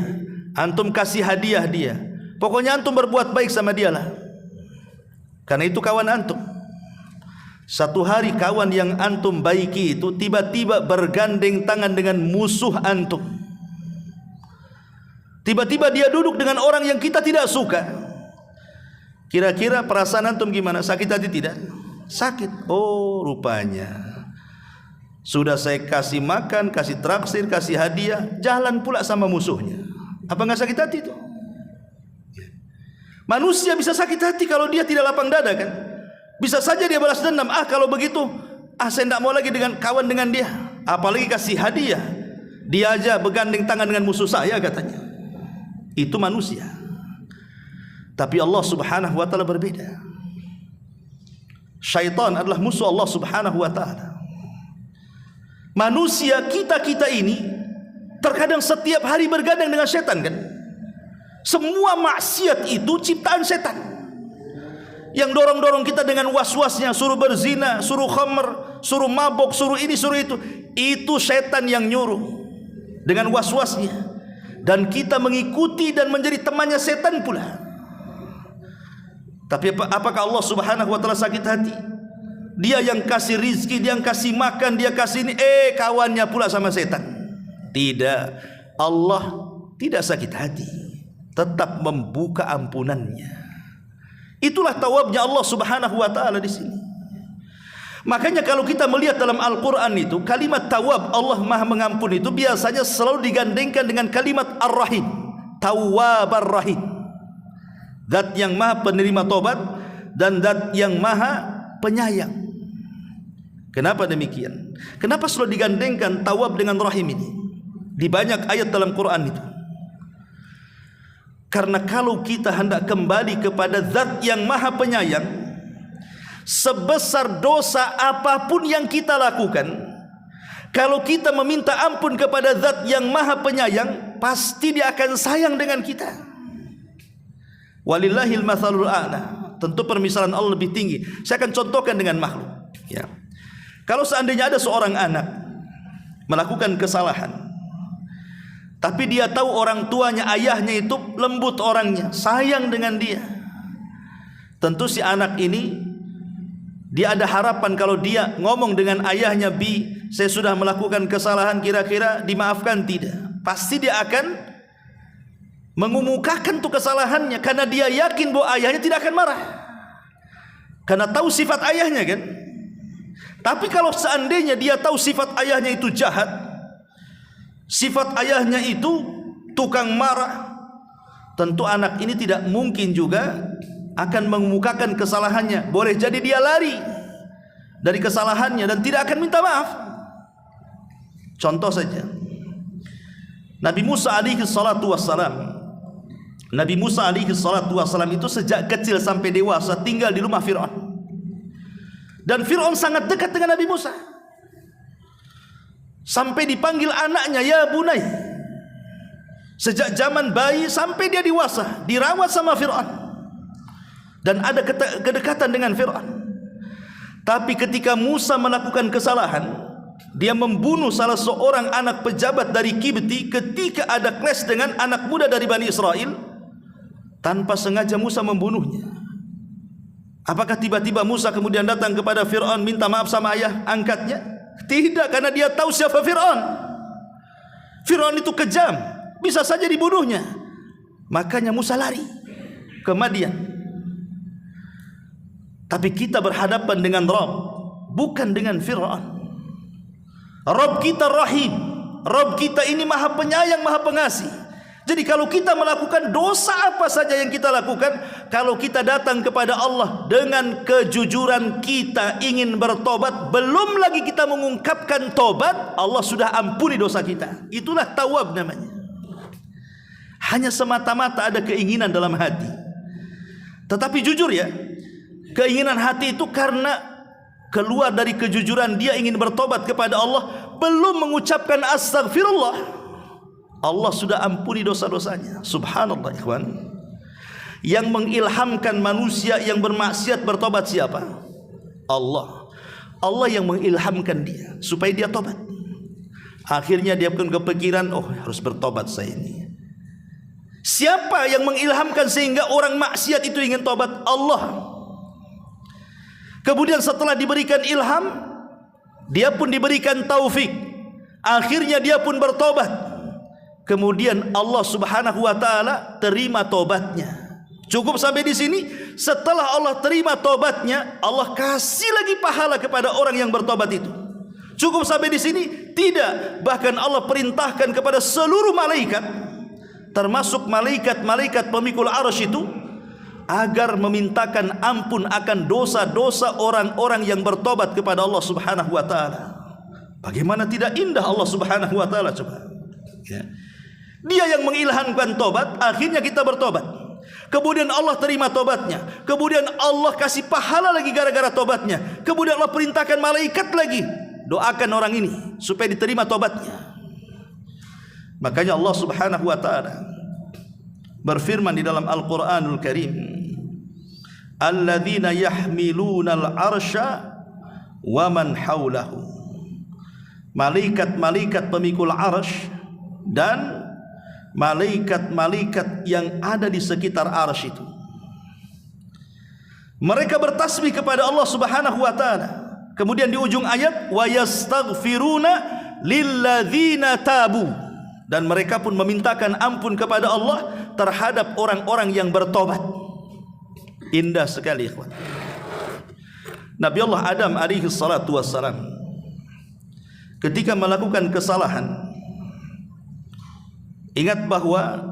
Speaker 1: antum kasih hadiah dia, pokoknya antum berbuat baik sama dia lah, karena itu kawan antum. Satu hari kawan yang antum baiki itu tiba-tiba bergandeng tangan dengan musuh antum. Tiba-tiba dia duduk dengan orang yang kita tidak suka. Kira-kira perasaan antum gimana? Sakit hati tidak? Sakit. Oh, rupanya sudah saya kasih makan, kasih traktir, kasih hadiah, jalan pula sama musuhnya. Apa enggak sakit hati itu? Manusia bisa sakit hati kalau dia tidak lapang dada, kan? Bisa saja dia balas dendam. Kalau begitu, saya tidak mau lagi dengan kawan dengan dia. Apalagi kasih hadiah. Dia aja bergandeng tangan dengan musuh saya, katanya. Itu manusia. Tapi Allah subhanahu wa ta'ala berbeda. Syaitan adalah musuh Allah subhanahu wa ta'ala. Manusia kita ini terkadang setiap hari bergadang dengan setan, kan? Semua maksiat itu ciptaan setan, yang dorong-dorong kita dengan was-wasnya, suruh berzina, suruh khamr, suruh mabok, suruh ini, suruh itu. Itu setan yang nyuruh dengan was-wasnya, dan kita mengikuti dan menjadi temannya setan pula. Tapi apakah Allah subhanahu wa ta'ala sakit hati? Dia yang kasih rizki, dia yang kasih makan, dia kasih ini, kawannya pula sama setan. Tidak. Allah tidak sakit hati, tetap membuka ampunannya. Itulah tawabnya Allah subhanahu wa ta'ala di sini. Makanya kalau kita melihat dalam Al-Quran itu, kalimat tawab, Allah maha mengampun, itu biasanya selalu digandengkan dengan kalimat ar-rahim, tawwab ar-rahim. Zat yang maha penerima tobat dan zat yang maha penyayang. Kenapa demikian? Kenapa selalu digandengkan tawab dengan rahim ini di banyak ayat dalam Quran itu? Karena kalau kita hendak kembali kepada zat yang maha penyayang, sebesar dosa apapun yang kita lakukan, kalau kita meminta ampun kepada zat yang maha penyayang, pasti dia akan sayang dengan kita. Walillahil mathalul a'la. Tentu permisalan Allah lebih tinggi. Saya akan contohkan dengan makhluk, ya. Kalau seandainya ada seorang anak melakukan kesalahan, tapi dia tahu orang tuanya, ayahnya itu lembut orangnya, sayang dengan dia, tentu si anak ini, dia ada harapan kalau dia ngomong dengan ayahnya, "Bi, saya sudah melakukan kesalahan, kira-kira dimaafkan tidak?" Pasti dia akan mengumumkakan tuh kesalahannya, karena dia yakin bahwa ayahnya tidak akan marah, karena tahu sifat ayahnya, kan? Tapi kalau seandainya dia tahu sifat ayahnya itu jahat, sifat ayahnya itu tukang marah, tentu anak ini tidak mungkin juga akan mengumumkakan kesalahannya. Boleh jadi dia lari dari kesalahannya dan tidak akan minta maaf. Contoh saja, Nabi Musa alaihi salatu wassalam. Nabi Musa alaihi salatu wassalam itu sejak kecil sampai dewasa tinggal di rumah Fir'aun. Dan Fir'aun sangat dekat dengan Nabi Musa, sampai dipanggil anaknya, "Ya bunai." Sejak zaman bayi sampai dia dewasa dirawat sama Fir'aun, dan ada kedekatan dengan Fir'aun. Tapi ketika Musa melakukan kesalahan, dia membunuh salah seorang anak pejabat dari Kibti ketika ada clash dengan anak muda dari Bani Israel. Tanpa sengaja Musa membunuhnya. Apakah tiba-tiba Musa kemudian datang kepada Fir'aun minta maaf sama ayah angkatnya? Tidak, karena dia tahu siapa Fir'aun. Fir'aun itu kejam, bisa saja dibunuhnya. Makanya Musa lari ke Madian. Tapi kita berhadapan dengan Rabb, bukan dengan Fir'aun. Rabb kita Rahim. Rabb kita ini maha penyayang, maha pengasih. Jadi kalau kita melakukan dosa apa saja yang kita lakukan, kalau kita datang kepada Allah dengan kejujuran kita ingin bertobat, belum lagi kita mengungkapkan tobat, Allah sudah ampuni dosa kita. Itulah tawab namanya. Hanya semata-mata ada keinginan dalam hati. Tetapi jujur ya, keinginan hati itu karena keluar dari kejujuran dia ingin bertobat kepada Allah, belum mengucapkan astagfirullah, Allah sudah ampuni dosa-dosanya. Subhanallah ikhwan. Yang mengilhamkan manusia yang bermaksiat bertobat siapa? Allah. Allah yang mengilhamkan dia supaya dia tobat. Akhirnya dia pun kepikiran, oh harus bertobat saya ini. Siapa yang mengilhamkan sehingga orang maksiat itu ingin tobat? Allah. Kemudian setelah diberikan ilham, dia pun diberikan taufik. Akhirnya dia pun bertobat. Kemudian Allah Subhanahu wa taala terima tobatnya. Cukup sampai di sini. Setelah Allah terima tobatnya, Allah kasih lagi pahala kepada orang yang bertobat itu. Cukup sampai di sini? Tidak. Bahkan Allah perintahkan kepada seluruh malaikat, termasuk malaikat-malaikat pemikul arsy itu, agar memintakan ampun akan dosa-dosa orang-orang yang bertobat kepada Allah Subhanahu wa taala. Bagaimana tidak indah Allah Subhanahu wa taala, coba. Ya. Dia yang mengilhamkan tobat, akhirnya kita bertobat. Kemudian Allah terima tobatnya. Kemudian Allah kasih pahala lagi gara-gara tobatnya. Kemudian Allah perintahkan malaikat lagi, doakan orang ini supaya diterima tobatnya. Makanya Allah Subhanahu wa taala berfirman di dalam Al-Qur'anul Karim, alladzina yahmilunal arsya wa man haulahu. Malaikat-malaikat pemikul arsy dan malaikat-malaikat yang ada di sekitar arsy itu, mereka bertasbih kepada Allah Subhanahu wa taala. Kemudian di ujung ayat, wa yastaghfiruna lilladzina tabu, dan mereka pun memintakan ampun kepada Allah terhadap orang-orang yang bertobat. Indah sekali ikhwan. Nabi Allah Adam alaihi salatu wassalam ketika melakukan kesalahan, ingat bahwa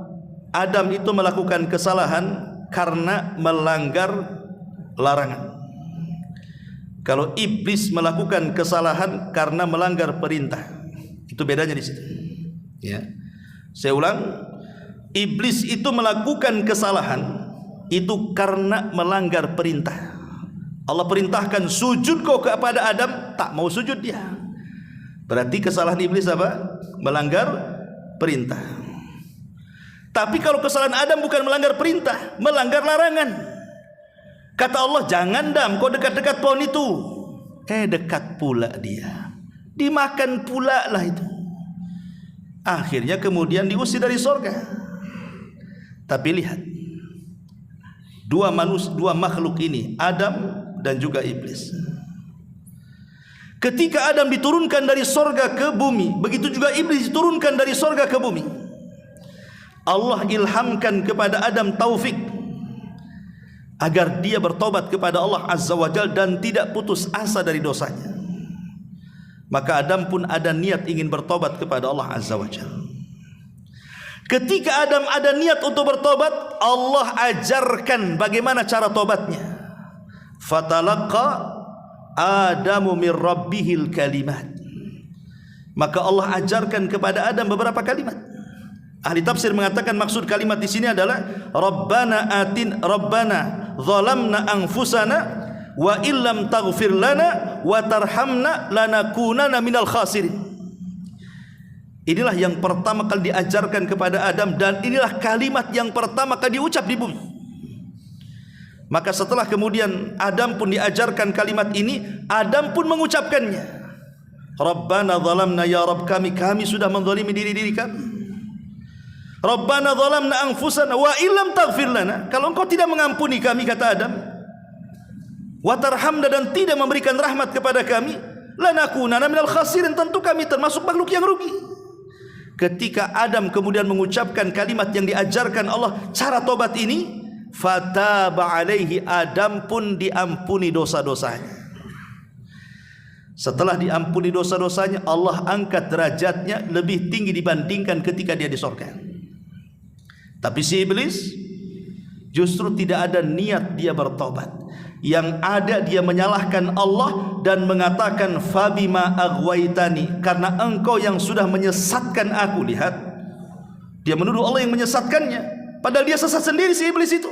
Speaker 1: Adam itu melakukan kesalahan karena melanggar larangan. Kalau iblis melakukan kesalahan karena melanggar perintah, itu bedanya di situ. Ya, saya ulang, iblis itu melakukan kesalahan itu karena melanggar perintah. Allah perintahkan sujud kau kepada Adam, tak mau sujud dia. Berarti kesalahan iblis apa? Melanggar perintah. Tapi kalau kesalahan Adam bukan melanggar perintah, melanggar larangan. Kata Allah, jangan Adam, kau dekat-dekat pohon itu. Dekat pula dia. Dimakan pula lah itu. Akhirnya kemudian diusir dari surga. Tapi lihat, dua makhluk ini, Adam dan juga iblis. Ketika Adam diturunkan dari surga ke bumi, begitu juga iblis diturunkan dari surga ke bumi. Allah ilhamkan kepada Adam taufik agar dia bertobat kepada Allah Azza wa Jalla dan tidak putus asa dari dosanya. Maka Adam pun ada niat ingin bertobat kepada Allah Azza wa Jalla. Ketika Adam ada niat untuk bertobat, Allah ajarkan bagaimana cara tobatnya. Fatalaqa Adamu min rabbihil kalimat. Maka Allah ajarkan kepada Adam beberapa kalimat. Ahli tafsir mengatakan maksud kalimat di sini adalah Rabbana zalamna anfusana wa illam taghfir lana wa tarhamna lanakunanna minal khasirin. Inilah yang pertama kali diajarkan kepada Adam, dan inilah kalimat yang pertama kali diucap di bumi. Maka setelah kemudian Adam pun diajarkan kalimat ini, Adam pun mengucapkannya. Rabbana zalamna, ya Rabb kami sudah menzalimi diri kami. Rabbana zalamna anfusana wa illam taghfir lana, kalau engkau tidak mengampuni kami, kata Adam, wa tarhamna, dan tidak memberikan rahmat kepada kami, lanakunanna minal khasirin, tentu kami termasuk makhluk yang rugi. Ketika Adam kemudian mengucapkan kalimat yang diajarkan Allah, cara tobat ini, fataba alaihi, Adam pun diampuni dosa-dosanya. Setelah diampuni dosa-dosanya, Allah angkat derajatnya lebih tinggi dibandingkan ketika dia di surga. Tapi si iblis justru tidak ada niat dia bertobat. Yang ada dia menyalahkan Allah dan mengatakan fabima aghwaitani, karena engkau yang sudah menyesatkan aku. Lihat, dia menuduh Allah yang menyesatkannya, padahal dia sesat sendiri si iblis itu.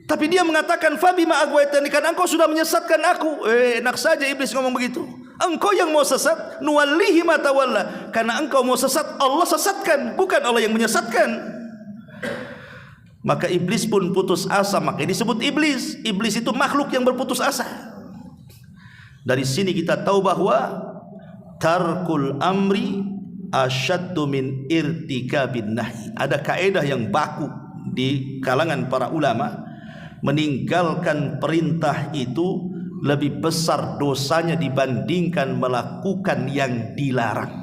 Speaker 1: Tapi dia mengatakan fabima aghwaitani, karena engkau sudah menyesatkan aku. Enak saja iblis ngomong begitu. Engkau yang mau sesat, nuwallihi ma tawalla, karena engkau mau sesat Allah sesatkan, bukan Allah yang menyesatkan. Maka iblis pun putus asa, makanya disebut iblis. Iblis itu makhluk yang berputus asa. Dari sini kita tahu bahwa tarkul amri asyaddu min irtikabin nahi. Ada kaedah yang baku di kalangan para ulama, meninggalkan perintah itu lebih besar dosanya dibandingkan melakukan yang dilarang.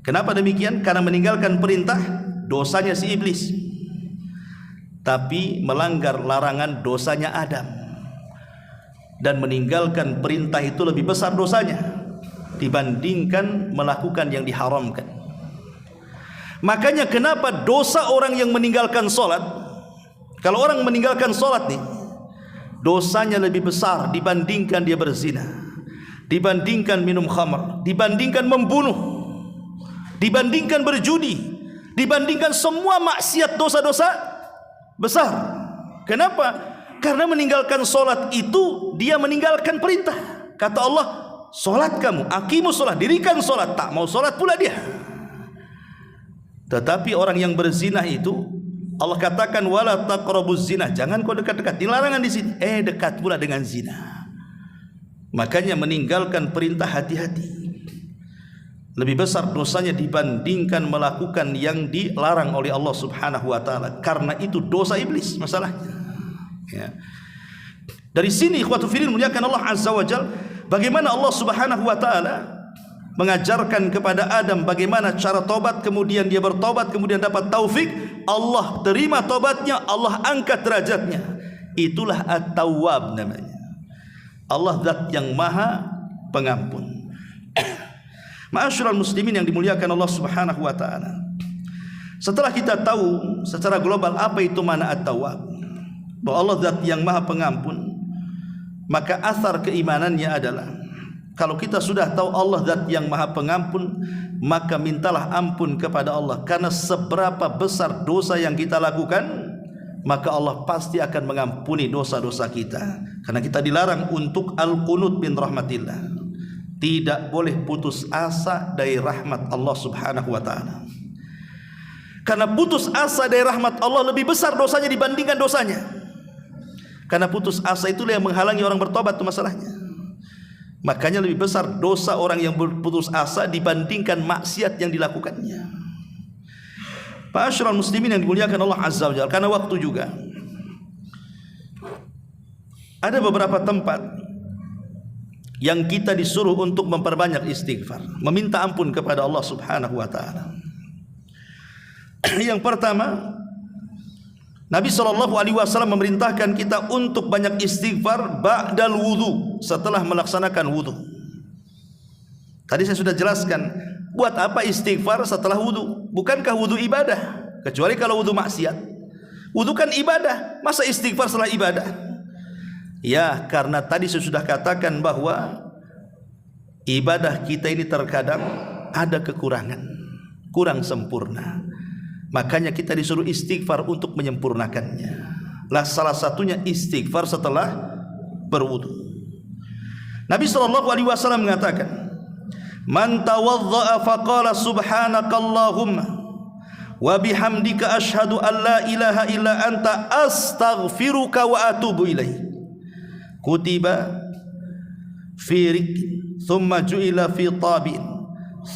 Speaker 1: Kenapa demikian? Karena meninggalkan perintah dosanya si iblis, tapi melanggar larangan dosanya Adam. Dan meninggalkan perintah itu lebih besar dosanya dibandingkan melakukan yang diharamkan. Makanya kenapa dosa orang yang meninggalkan sholat, kalau orang meninggalkan sholat nih, dosanya lebih besar dibandingkan dia berzina, dibandingkan minum khamr, dibandingkan membunuh, dibandingkan berjudi, dibandingkan semua maksiat dosa-dosa besar. Kenapa? Karena meninggalkan solat itu dia meninggalkan perintah. Kata Allah, solat kamu, aqimus solat, dirikan solat. Tak mau solat pula dia. Tetapi orang yang berzina itu Allah katakan wala taqrabuz zina, jangan kau dekat-dekat. Dilarangan di sini, dekat pula dengan zina. Makanya meninggalkan perintah hati-hati. Lebih besar dosanya dibandingkan melakukan yang dilarang oleh Allah Subhanahu wa taala. Karena itu dosa iblis masalahnya. Ya. Dari sini ikhwatul fillah muliakan Allah Azza wa Jalla, bagaimana Allah Subhanahu wa taala mengajarkan kepada Adam bagaimana cara tobat, kemudian dia bertobat, kemudian dapat taufik, Allah terima tobatnya, Allah angkat derajatnya. Itulah At-Tawwab namanya. Allah zat yang maha pengampun. Ma'asyiral muslimin yang dimuliakan Allah Subhanahu wa taala. Setelah kita tahu secara global apa itu makna At-Tawwab, bahwa Allah zat yang maha pengampun, maka asar keimanannya adalah kalau kita sudah tahu Allah zat yang maha pengampun, maka mintalah ampun kepada Allah, karena seberapa besar dosa yang kita lakukan, maka Allah pasti akan mengampuni dosa-dosa kita. Karena kita dilarang untuk al-qunut min rahmatillah. Tidak boleh putus asa dari rahmat Allah Subhanahu wa taala. Karena putus asa dari rahmat Allah lebih besar dosanya dibandingkan dosanya. Karena putus asa itulah yang menghalangi orang bertobat, itu masalahnya. Makanya lebih besar dosa orang yang berputus asa dibandingkan maksiat yang dilakukannya. Ma'asyiral muslimin yang dimuliakan Allah Azza wa Jalla, karena waktu juga ada beberapa tempat yang kita disuruh untuk memperbanyak istighfar, meminta ampun kepada Allah Subhanahu wa taala. Yang pertama, Nabi SAW memerintahkan kita untuk banyak istighfar ba'dal wudu, setelah melaksanakan wudu. Tadi saya sudah jelaskan, buat apa istighfar setelah wudu? Bukankah wudu ibadah? Kecuali kalau wudu maksiat. Wudu kan ibadah, masa istighfar setelah ibadah? Ya, karena tadi saya sudah katakan bahwa ibadah kita ini terkadang ada kekurangan, kurang sempurna. Makanya kita disuruh istighfar untuk menyempurnakannya. Lah salah satunya istighfar setelah berwudu. Nabi SAW mengatakan, "Man tawadda'a faqala subhanakallahumma wa bihamdika asyhadu an la ilaha illa anta astaghfiruka wa atubu ilaik. Kutiba fi rikin thumma ju'ila fi tabin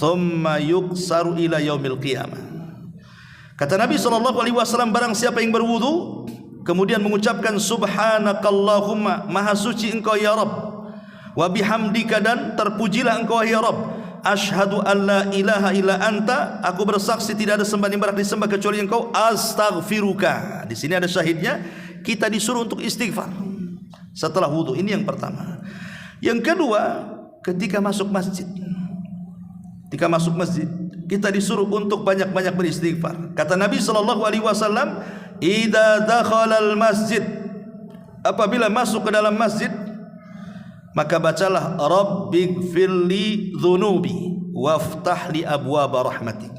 Speaker 1: thumma yuksaru ila yaumil qiyamah." Kata Nabi SAW, barang siapa yang berwudu kemudian mengucapkan subhanakallahumma, maha suci engkau ya Rabb, wa bihamdika, dan terpujilah engkau ya Rabb, asyhadu an la ilaha illa anta, aku bersaksi tidak ada sembahan yang berhak disembah kecuali engkau, astaghfiruka. Di sini ada syahidnya, kita disuruh untuk istighfar setelah wudu. Ini yang pertama. Yang kedua, ketika masuk masjid. Ketika masuk masjid, kita disuruh untuk banyak-banyak beristighfar. Kata Nabi SAW, idza dakhalal masjid, apabila masuk ke dalam masjid, maka bacalah rabbighfirli dzunubi waftah li abwaaba rahmatik.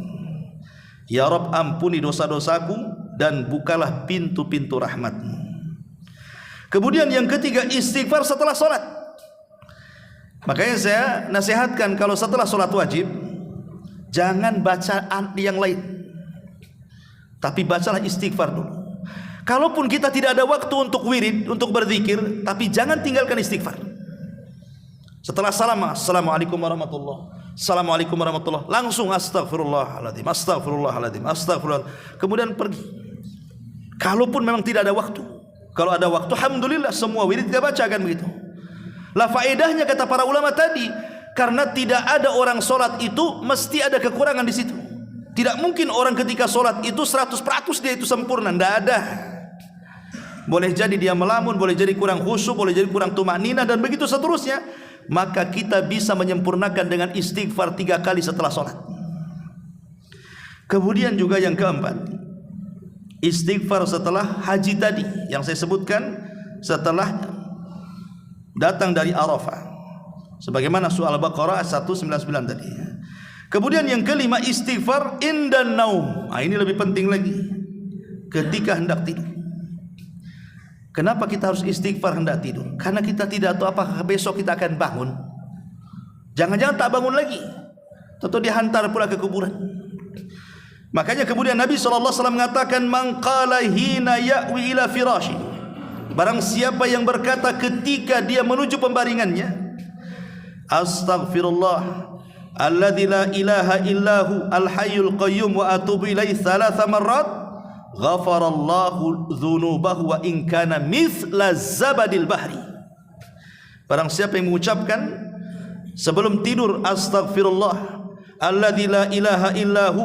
Speaker 1: Ya Rabb, ampuni dosa-dosaku dan bukalah pintu-pintu rahmat-Mu. Kemudian yang ketiga, istighfar setelah solat. Makanya saya nasihatkan, kalau setelah solat wajib jangan baca yang lain, tapi bacalah istighfar dulu. Kalaupun kita tidak ada waktu untuk wirid, untuk berzikir, tapi jangan tinggalkan istighfar. Setelah salam, assalamualaikum warahmatullahi, assalamualaikum warahmatullahi, langsung astagfirullahaladzim, astagfirullahaladzim, astagfirullah. Kemudian pergi. Kalaupun memang tidak ada waktu. Kalau ada waktu, alhamdulillah, semua wirid kita bacakan begitu. Lah faedahnya kata para ulama tadi, karena tidak ada orang solat itu mesti ada kekurangan di situ. Tidak mungkin orang ketika solat itu 100% dia itu sempurna, tidak ada. Boleh jadi dia melamun, boleh jadi kurang khusyuk, boleh jadi kurang tumanina, dan begitu seterusnya. Maka kita bisa menyempurnakan dengan istighfar 3 kali setelah solat. Kemudian juga yang keempat, istighfar setelah haji tadi yang saya sebutkan, setelah datang dari Arafah, sebagaimana surah Al-Baqarah 199 tadi. Kemudian yang kelima, istighfar indan naum. Ini lebih penting lagi, ketika hendak tidur. Kenapa kita harus istighfar hendak tidur? Karena kita tidak tahu apakah besok kita akan bangun. Jangan-jangan tak bangun lagi, atau dihantar pula ke kuburan. Makanya kemudian Nabi SAW mengatakan, man qala hina ya'wi ila firashi, barang siapa yang berkata ketika dia menuju pembaringannya, astaghfirullah alladzi la ilaha illahu al-hayyul qayyum wa atubu ilaihi 3 marrat, ghafarallahu dzunubahu wa in kana mithla zabadil bahri. Barang siapa yang mengucapkan sebelum tidur, astaghfirullah alladzi la ilaha illahu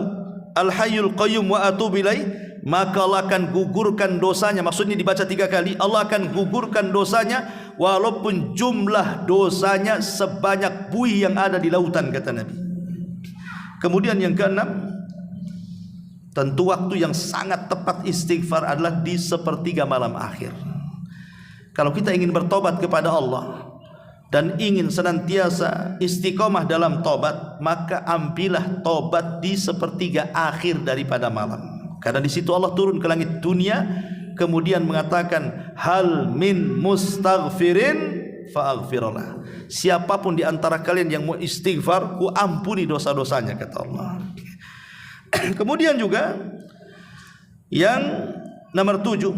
Speaker 1: al-hayyul qayyum wa atubu ilaihi, maka Allah akan gugurkan dosanya. Maksudnya dibaca 3 kali, Allah akan gugurkan dosanya walaupun jumlah dosanya sebanyak buih yang ada di lautan, kata Nabi. Kemudian yang keenam, tentu waktu yang sangat tepat istighfar adalah di sepertiga malam akhir. Kalau kita ingin bertobat kepada Allah dan ingin senantiasa istiqomah dalam tobat, maka ambillah tobat di sepertiga akhir daripada malam. Karena di situ Allah turun ke langit dunia, kemudian mengatakan, hal min mustaghfirin fa'aghfirullah. Siapapun di antara kalian yang mau istighfar, ku ampuni dosa-dosanya, kata Allah. Kemudian juga yang nomor 7,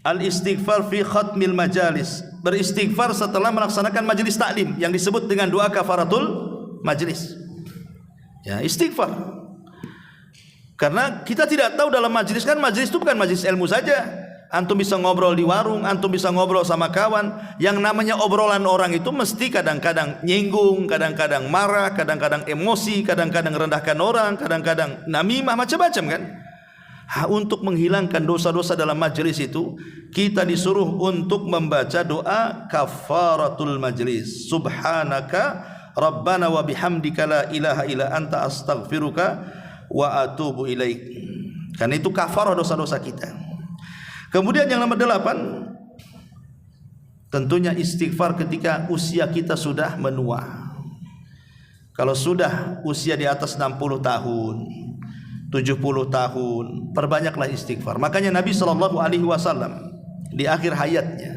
Speaker 1: al-istighfar fi khatmil majalis, beristighfar setelah melaksanakan majelis taklim yang disebut dengan doa kafaratul majelis. Ya, istighfar. Karena kita tidak tahu dalam majelis, kan majelis itu bukan majelis ilmu saja. Antum bisa ngobrol di warung, antum bisa ngobrol sama kawan. Yang namanya obrolan orang itu mesti kadang-kadang nyinggung, kadang-kadang marah, kadang-kadang emosi, kadang-kadang rendahkan orang, kadang-kadang namimah, macam-macam kan. Untuk menghilangkan dosa-dosa dalam majelis itu, kita disuruh untuk membaca doa kafaratul majlis. Subhanaka rabbana wa bihamdika la ilaha illa anta astaghfiruka wa atubu ilaik. Karena itu kafarah dosa-dosa kita. Kemudian yang nomor 8, tentunya istighfar ketika usia kita sudah menua. Kalau sudah usia di atas 60 tahun, 70 tahun, perbanyaklah istighfar. Makanya Nabi SAW di akhir hayatnya,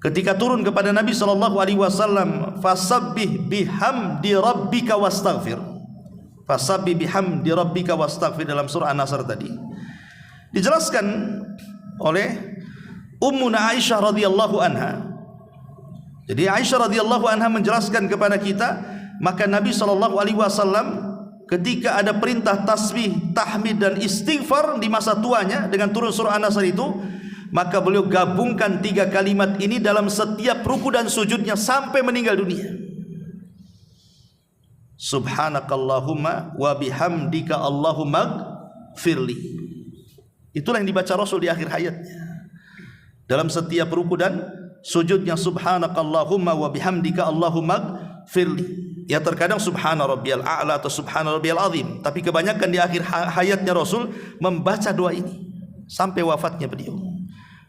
Speaker 1: ketika turun kepada Nabi SAW, fasabbih bihamdi rabbika wastaghfir. Fasabbih bihamdi rabbika wastaghfir, dalam surah An-Nasr tadi dijelaskan oleh Ummuna Aisyah radhiyallahu anha. Jadi Aisyah radhiyallahu anha menjelaskan kepada kita, maka Nabi SAW ketika ada perintah tasbih, tahmid dan istighfar di masa tuanya dengan turun surah An-Nasr itu, maka beliau gabungkan 3 kalimat ini dalam setiap ruku dan sujudnya sampai meninggal dunia. Subhanakallahumma wa bihamdika Allahumma gfirli. Itulah yang dibaca Rasul di akhir hayatnya. Dalam setiap ruku dan sujudnya, subhanakallahumma wa bihamdika Allahumma gfirli. Ya terkadang subhana rabbiyal a'la atau subhana rabbiyal azim, tapi kebanyakan di akhir hayatnya Rasul membaca doa ini sampai wafatnya beliau.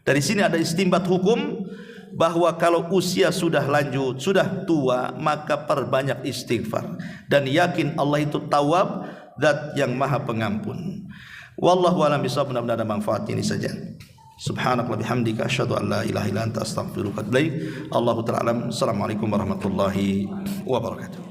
Speaker 1: Dari sini ada istinbat hukum bahwa kalau usia sudah lanjut, sudah tua, maka perbanyak istighfar dan yakin Allah itu Tawwab, Zat yang Maha Pengampun. Wallahu a'lam bishawab. Mudah-mudahan ada manfaat ini saja. Subhanallah bihamdika asyhadu an la ilaha illa anta astaghfiruka wa atubu ilaik. Allahu ta'ala alam. Assalamualaikum warahmatullahi wabarakatuh.